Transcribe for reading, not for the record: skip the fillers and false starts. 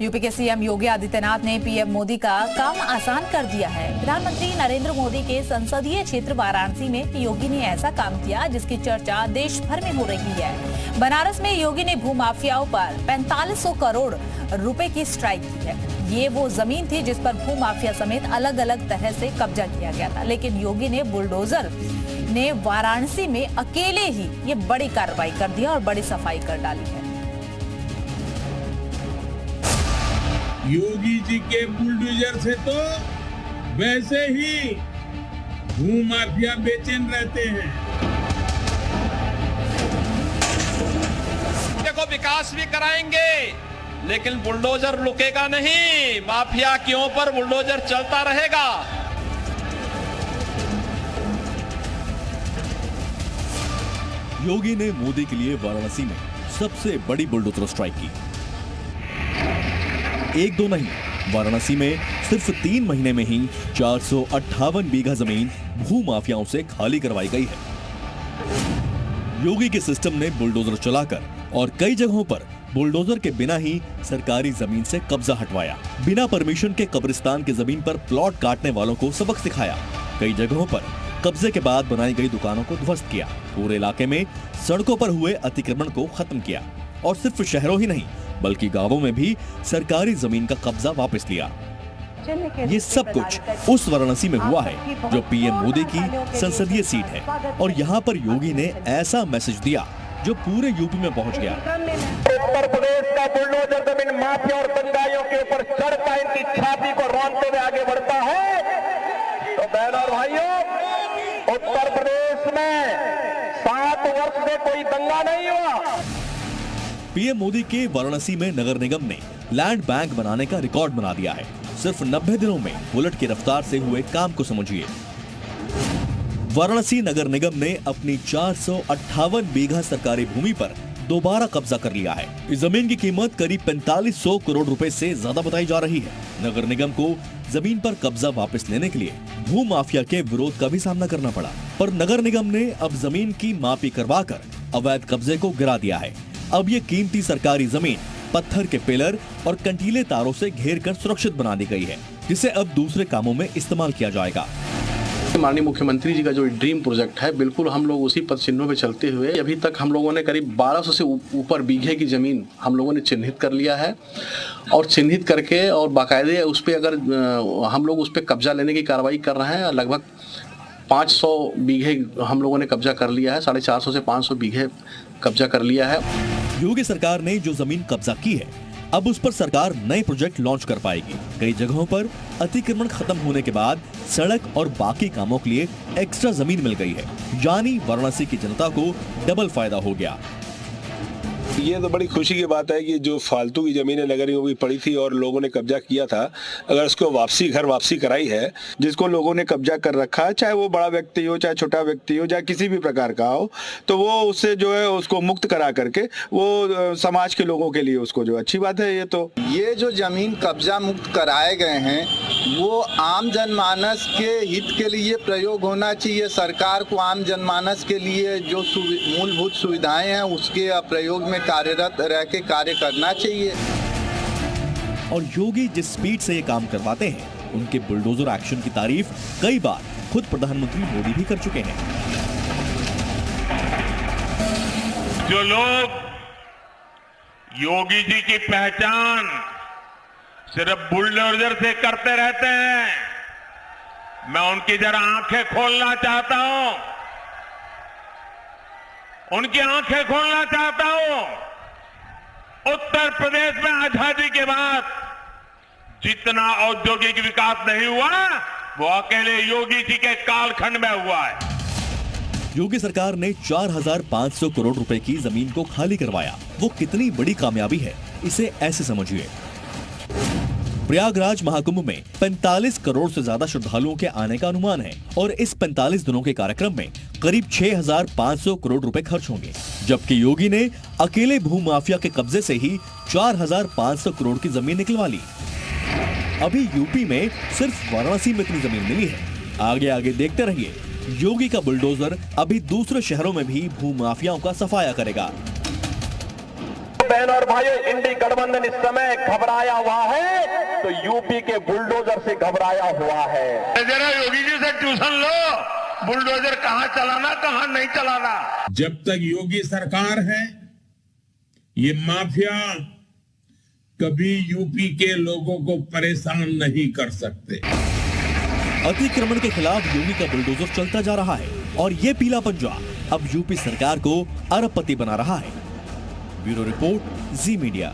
UP के CM Yogi Adityanath ने PM Modi का काम आसान कर दिया है। प्रधानमंत्री नरेंद्र मोदी के संसदीय क्षेत्र वाराणसी में योगी ने ऐसा काम किया जिसकी चर्चा देश भर में हो रही है। बनारस में योगी ने भूमाफियाओं पर 4500 करोड़ रुपए की स्ट्राइक की है। ये वो जमीन थी जिस पर भूमाफिया समेत अलग अलग तरह से कब्जा किया गया था, लेकिन योगी ने बुलडोजर ने वाराणसी में अकेले ही ये बड़ी कार्रवाई कर दिया और बड़ी सफाई कर डाली है। योगी जी के बुलडोजर से तो वैसे ही भूमाफिया बेचैन रहते हैं। देखो विकास भी कराएंगे लेकिन बुलडोजर रुकेगा नहीं, माफिया के ऊपर बुलडोजर चलता रहेगा। योगी ने मोदी के लिए वाराणसी में सबसे बड़ी बुलडोजर स्ट्राइक की। एक दो नहीं, वाराणसी में सिर्फ 3 महीने में ही 458 बीघा जमीन भूमाफियाओं से खाली करवाई गई है। योगी के सिस्टम ने बुलडोजर चलाकर और कई जगहों पर बुलडोजर के बिना ही सरकारी जमीन से कब्जा हटवाया। बिना परमिशन के कब्रिस्तान की जमीन पर प्लॉट काटने वालों को सबक सिखाया। कई जगहों पर कब्जे के बाद बनाई गई दुकानों को ध्वस्त किया। पूरे इलाके में सड़कों पर हुए अतिक्रमण को खत्म किया और सिर्फ शहरों ही नहीं बल्कि गांवों में भी सरकारी जमीन का कब्जा वापस लिया। ये सब कुछ उस वाराणसी में हुआ है जो पीएम मोदी की संसदीय सीट है, और यहाँ पर योगी ने ऐसा मैसेज दिया जो पूरे यूपी में पहुँच गया। उत्तर प्रदेश का बुलडोजर जमीन माफिया और दंगाइयों के ऊपर चढ़ता इनकी छाती को रौंदते हुए आगे बढ़ता है। तो बहनों और भाइयों, उत्तर प्रदेश में 7 वर्ष में कोई दंगा नहीं हुआ। पीएम मोदी के वाराणसी में नगर निगम ने लैंड बैंक बनाने का रिकॉर्ड बना दिया है। सिर्फ 90 दिनों में बुलेट की रफ्तार से हुए काम को समझिए। वाराणसी नगर निगम ने अपनी 458 बीघा सरकारी भूमि पर दोबारा कब्जा कर लिया है। इस जमीन की कीमत करीब 4500 करोड़ रुपए से ज्यादा बताई जा रही है। नगर निगम को जमीन पर कब्जा वापस लेने के लिए भूमाफिया के विरोध का भी सामना करना पड़ा, पर नगर निगम ने अब जमीन की मापी करवाकर अवैध कब्जे को गिरा दिया है। अब ये कीमती सरकारी जमीन पत्थर के पिलर और कंटीले तारों से घेर कर सुरक्षित बना दी गई है, जिसे अब दूसरे कामों में इस्तेमाल किया जाएगा। माननीय मुख्यमंत्री जी का जो ड्रीम प्रोजेक्ट है, बिल्कुल हम लोग उसी पद चिन्हों पे चलते हुए अभी तक हम लोगों ने करीब 1200 से ऊपर बीघे की जमीन हम लोगों ने चिन्हित कर लिया है, और चिन्हित करके और बाकायदे उस पर अगर हम लोग उस पर कब्जा लेने की कार्रवाई कर रहे हैं। लगभग 500 बीघे हम लोगों ने कब्जा कर लिया है, 450 से 500 बीघे कब्जा कर लिया है। योगी सरकार ने जो जमीन कब्जा की है, अब उस पर सरकार नए प्रोजेक्ट लॉन्च कर पाएगी। कई जगहों पर अतिक्रमण खत्म होने के बाद सड़क और बाकी कामों के लिए एक्स्ट्रा जमीन मिल गई है, यानी वाराणसी की जनता को डबल फायदा हो गया। ये तो बड़ी खुशी की बात है कि जो फालतू की जमीनें नगर निगम की पड़ी थी और लोगों ने कब्जा किया था, अगर उसको घर वापसी कराई है, जिसको लोगों ने कब्जा कर रखा है, चाहे वो बड़ा व्यक्ति हो, चाहे छोटा व्यक्ति हो, चाहे किसी भी प्रकार का हो, तो वो उससे जो है उसको मुक्त करा करके वो समाज के लोगों के लिए उसको जो अच्छी बात है। ये जो जमीन कब्जा मुक्त कराए गए हैं वो आम जनमानस के हित के लिए प्रयोग होना चाहिए। सरकार को आम जनमानस के लिए जो मूलभूत सुविधाएं हैं उसके प्रयोग में कार्यरत रह के कार्य करना चाहिए। और योगी जिस स्पीड से ये काम करवाते हैं, उनके बुलडोजर एक्शन की तारीफ कई बार खुद प्रधानमंत्री मोदी भी कर चुके हैं। जो लोग योगी जी की पहचान सिर्फ बुलडोजर से करते रहते हैं, मैं उनकी जरा आंखें खोलना चाहता हूं, उनकी आंखें खोलना चाहता हूं। उत्तर प्रदेश में आजादी के बाद जितना औद्योगिक विकास नहीं हुआ वो अकेले योगी जी के कालखंड में हुआ है। योगी सरकार ने 4500 करोड़ रुपए की जमीन को खाली करवाया। वो कितनी बड़ी कामयाबी है, इसे ऐसे समझिए। प्रयागराज महाकुंभ में 45 करोड़ से ज्यादा श्रद्धालुओं के आने का अनुमान है, और इस 45 दिनों के कार्यक्रम में करीब 6500 करोड़ रुपए खर्च होंगे, जबकि योगी ने अकेले भूमाफिया के कब्जे से ही 4500 करोड़ की जमीन निकलवा ली। अभी यूपी में सिर्फ वाराणसी में इतनी जमीन मिली है। आगे आगे देखते रहिए, योगी का बुलडोजर अभी दूसरे शहरों में भी भूमाफियाओं का सफाया करेगा। बहन और भाइयों, इंडी गठबंधन इस समय घबराया हुआ है तो यूपी के बुलडोजर से घबराया हुआ है। जरा योगी जी से ट्यूशन लो, बुलडोजर कहां चलाना कहां नहीं चलाना। जब तक योगी सरकार है ये माफिया कभी यूपी के लोगों को परेशान नहीं कर सकते। अतिक्रमण के खिलाफ योगी का बुलडोजर चलता जा रहा है और ये पीला पंजा अब यूपी सरकार को अरबपति बना रहा है। ब्यूरो रिपोर्ट, जी मीडिया।